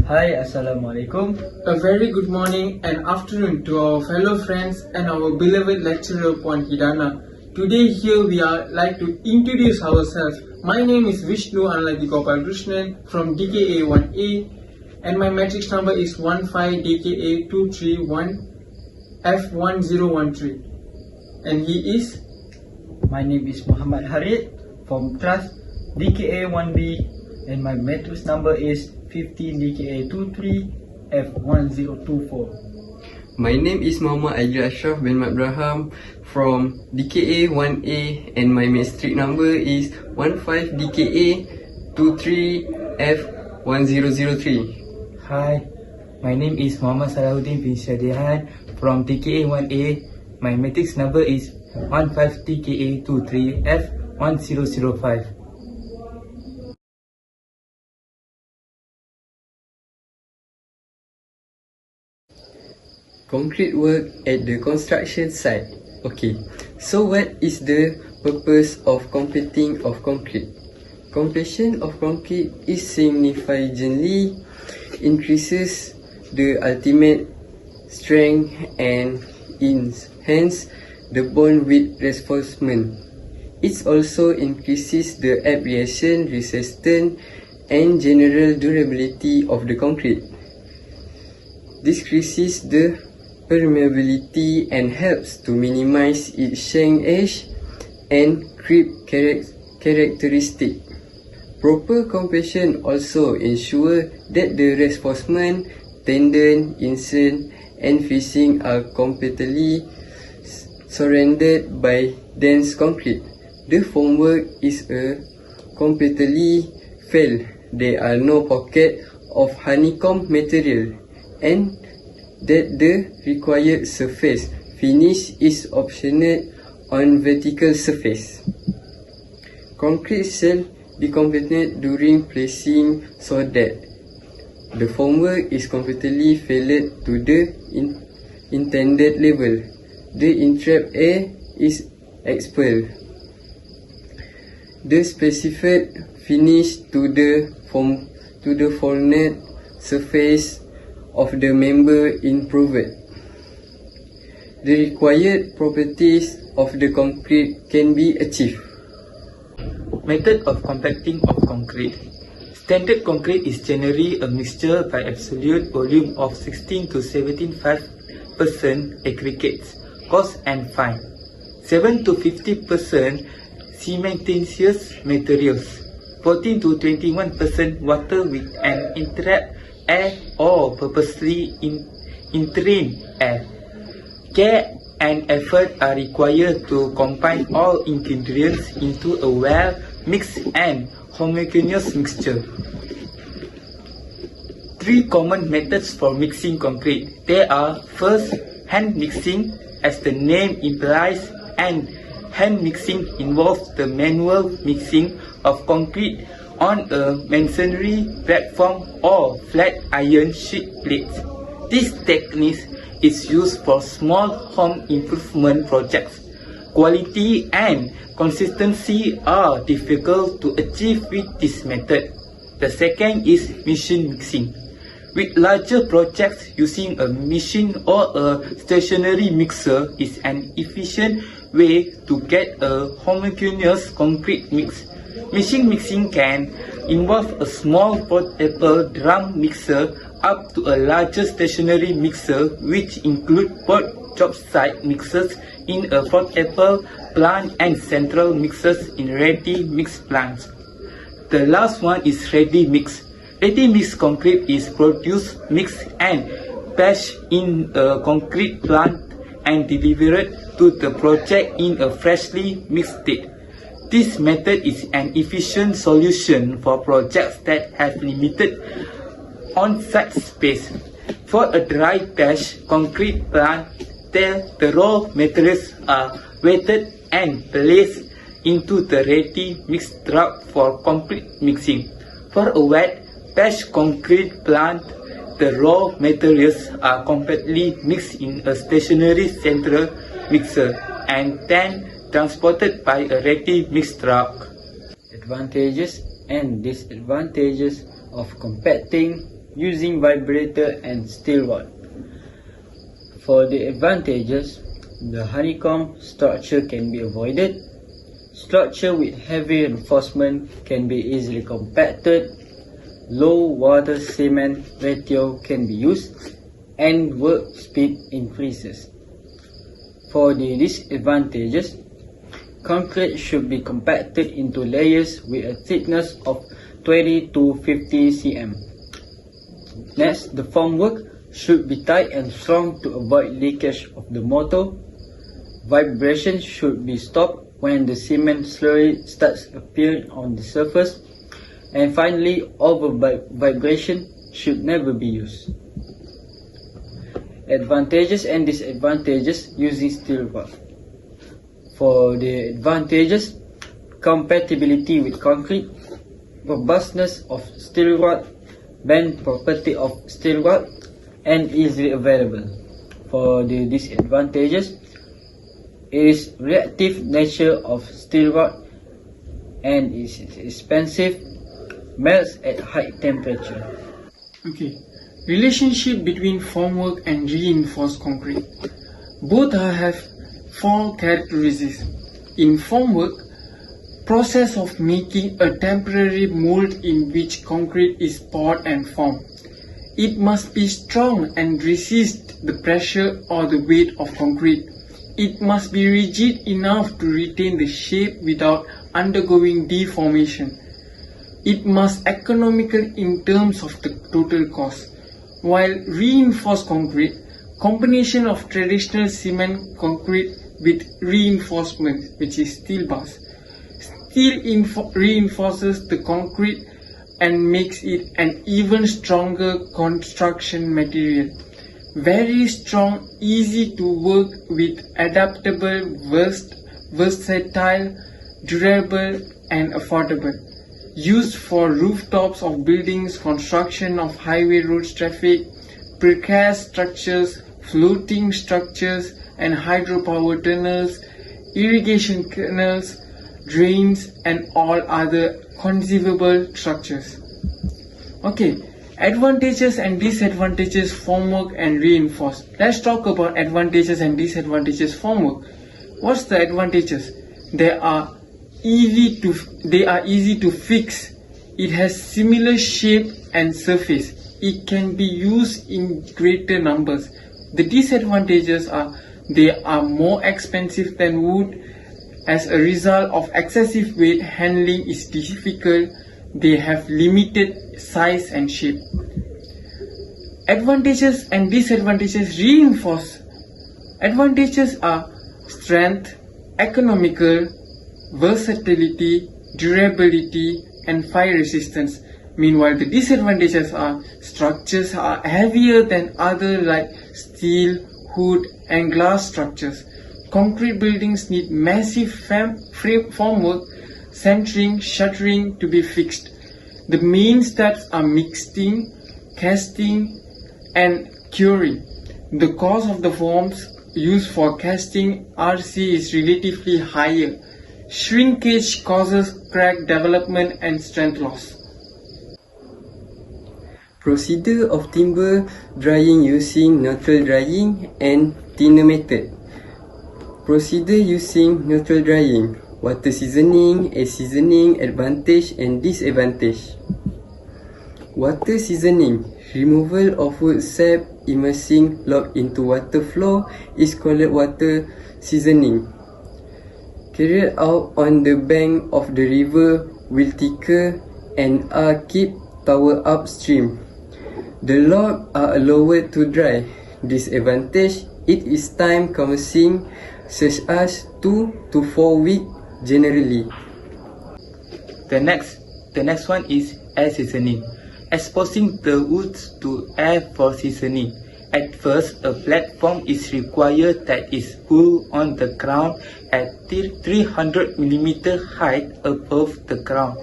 Hi, Assalamualaikum. A very good morning and afternoon to our fellow friends and our beloved lecturer Puan Hidana. Today here we are like to introduce ourselves. My name is Vishnu Anladi Gopal Krishnan from DKA 1A and my matrix number is 15 DKA 231 F1013 and he is. My name is Muhammad Harid from class DKA 1B and my matrix number is 15 DKA 23 F1024. My name is Muhammad Aidil Ashraf bin Abraham from DKA 1A and my matric number is 15 DKA 23 F1003. Hi, my name is Muhammad Salahuddin bin Syadihan from DKA 1A. My matrix number is 15 DKA 23 F1005. Concrete work at the construction site. Okay, so what is the purpose of completing of concrete? Completion of concrete is significantly increases the ultimate strength and enhance the bond with reinforcement. It also increases the abrasion resistance and general durability of the concrete. Decreases the permeability and helps to minimize its shrinkage and creep characteristic. Proper completion also ensure that the reinforcement, tendon, insertion and fixing are completely surrounded by dense concrete. The formwork is completely filled. There are no pockets of honeycomb material and that the required surface finish is optional on vertical surface. Concrete shall be completed during placing so that the formwork is completely filled to the intended level. The entrapped air is expelled. The specified finish to the formed surface of the member improved. The required properties of the concrete can be achieved. Method of compacting of concrete. Standard concrete is generally a mixture by absolute volume of 16 to 17.5% aggregates, coarse and fine, 7 to 50% cementitious materials, 14 to 21% water with an entrapped air or purposely entrained air. Care and effort are required to combine all ingredients into a well-mixed and homogeneous mixture. 3 common methods for mixing concrete. They are: first, hand mixing, as the name implies, and hand mixing involves the manual mixing of concrete on a masonry platform or flat iron sheet plates. This technique is used for small home improvement projects. Quality and consistency are difficult to achieve with this method. The second is machine mixing. With larger projects, using a machine or a stationary mixer is an efficient way to get a homogeneous concrete mix. Machine mixing can involve a small portable drum mixer up to a larger stationary mixer, which include both job site mixers in a portable plant and central mixers in ready mix plants. The last one is ready mix. Ready mix concrete is produced, mixed and patched in a concrete plant and delivered to the project in a freshly mixed state. This method is an efficient solution for projects that have limited on-site space. For a dry patch concrete plant, the raw materials are weighted and placed into the ready mixed truck for complete mixing. For a wet patch concrete plant, the raw materials are completely mixed in a stationary central mixer and then transported by a ready mix truck. Advantages and disadvantages of compacting using vibrator and steel rod. For the advantages, the honeycomb structure can be avoided. Structure with heavy reinforcement can be easily compacted. Low water cement ratio can be used, and work speed increases. For the disadvantages, concrete should be compacted into layers with a thickness of 20 to 50 cm. Next, the formwork should be tight and strong to avoid leakage of the mortar. Vibration should be stopped when the cement slowly starts appearing on the surface. And finally, vibration should never be used. Advantages and disadvantages using steel rod. For the advantages, compatibility with concrete, robustness of steel rod, bend property of steel rod, and easily available. For the disadvantages, is reactive nature of steel rod and is expensive, melts at high temperature. Okay, relationship between formwork and reinforced concrete. Both have four characteristics. In formwork, process of making a temporary mold in which concrete is poured and formed. It must be strong and resist the pressure or the weight of concrete. It must be rigid enough to retain the shape without undergoing deformation. It must economical in terms of the total cost. While reinforced concrete, combination of traditional cement concrete with reinforcement, which is steel bars. Steel reinforces the concrete and makes it an even stronger construction material. Very strong, easy to work with, adaptable, versatile, durable and affordable. Used for rooftops of buildings, construction of highway roads traffic, precast structures, floating structures and hydropower tunnels, irrigation canals, drains and all other conceivable structures. Okay, advantages and disadvantages formwork and reinforced. Let's talk about advantages and disadvantages formwork. What's the advantages? They are easy to fix. It has similar shape and surface. It can be used in greater numbers. The disadvantages are they are more expensive than wood. As a result of excessive weight, handling is difficult. They have limited size and shape. Advantages and disadvantages reinforced. Advantages are strength, economical, versatility, durability and fire resistance. Meanwhile, the disadvantages are structures are heavier than other like steel, wood and glass structures. Concrete buildings need massive formwork, centering, shuttering to be fixed. The main steps are mixing, casting and curing. The cost of the forms used for casting RC is relatively higher. Shrinkage causes crack development and strength loss. Procedure of timber drying using neutral drying and thinner method. Procedure using neutral drying, water seasoning, air seasoning, advantage and disadvantage. Water seasoning, removal of wood sap immersing log into water flow is called water seasoning. Carried out on the bank of the river will thicker and are kept tower upstream. The logs are allowed to dry. Disadvantage, it is time consuming, such as 2 to 4 weeks generally. The next one is air seasoning. Exposing the woods to air for seasoning. At first, a platform is required that is put on the ground at 300 mm height above the ground.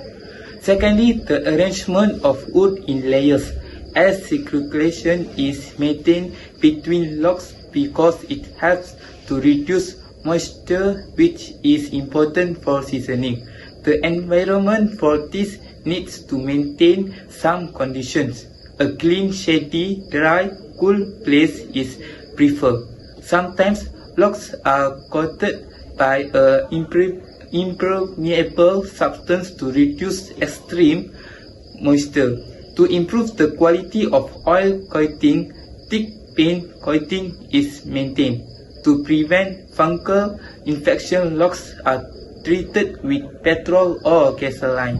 Secondly, the arrangement of wood in layers. Air circulation is maintained between logs because it helps to reduce moisture, which is important for seasoning. The environment for this needs to maintain some conditions. a clean, shady, dry, cool place is preferred. Sometimes blocks are coated by a impermeable substance to reduce extreme moisture. To improve the quality of oil coating, thick paint coating is maintained. To prevent fungal infection, locks are treated with petrol or gasoline.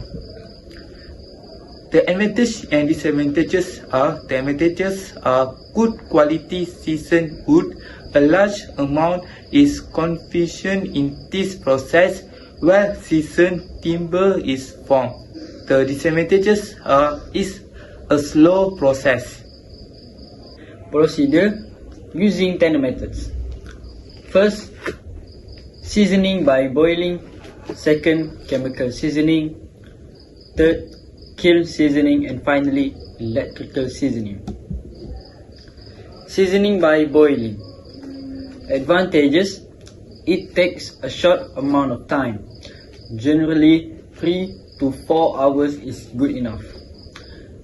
The advantages and disadvantages are: the advantages are good quality seasoned wood. A large amount is consumed in this process, where seasoned timber is formed. The disadvantages are is a slow process. Procedure using 10 methods. First, seasoning by boiling. Second, chemical seasoning. Third, kiln seasoning. And finally, electrical seasoning. Seasoning by boiling. Advantages: it takes a short amount of time. Generally, 3 to 4 hours is good enough.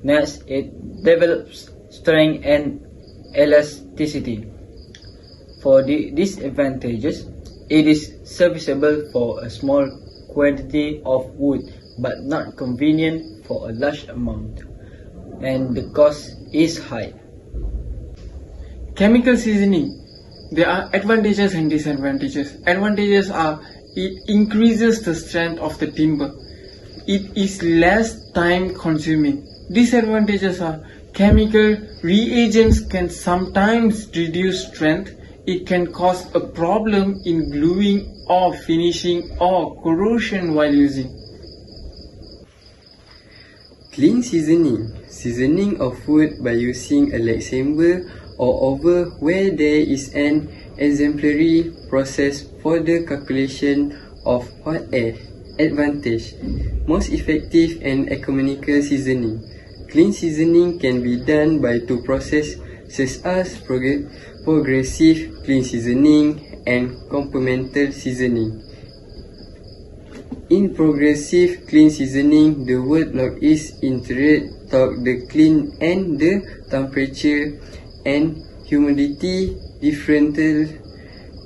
Next, it develops strength and elasticity. For the disadvantages, it is serviceable for a small quantity of wood but not convenient for a large amount, and the cost is high. Chemical seasoning. There are advantages and disadvantages. Advantages are: it increases the strength of the timber. It is less time consuming. Disadvantages are: chemical reagents can sometimes reduce strength. It can cause a problem in gluing or finishing or corrosion while using. Clean seasoning. Seasoning of food by using a lead chamber or over where there is an exemplary process for the calculation of hot air. Advantage: most effective and economical seasoning. Clean seasoning can be done by two processes such as progressive clean seasoning and complemental seasoning. In progressive clean seasoning, the wood block is inserted to the clean and the temperature and humidity differential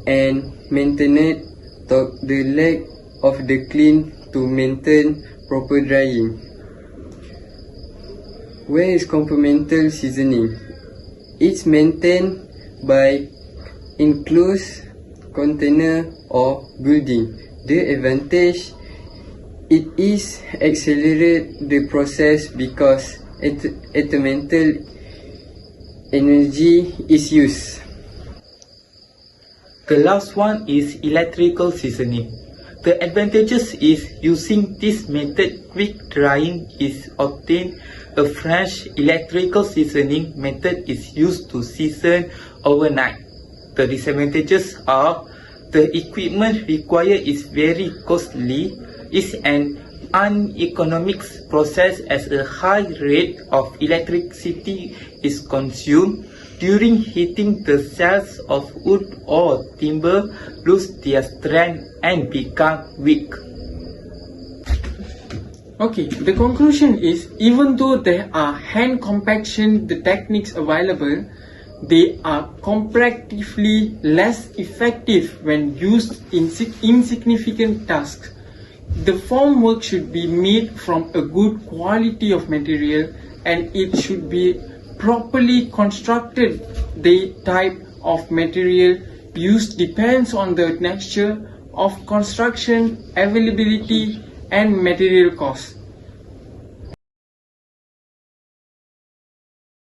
and maintained to the leg of the clean to maintain proper drying. Where is complemental seasoning? It's maintained by enclosed container or building. The advantage: it is accelerate the process because elemental energy is used. The last one is electrical seasoning. The advantages is using this method, quick drying is obtained. A French electrical seasoning method is used to season overnight. The disadvantages are: the equipment required is very costly, is an uneconomic process as a high rate of electricity is consumed. During heating, the cells of wood or timber lose their strength and become weak. Okay, the conclusion is, even though there are hand compaction techniques available, they are comparatively less effective when used in insignificant tasks. The formwork should be made from a good quality of material, and it should be properly constructed. The type of material used depends on the nature of construction, availability, and material cost.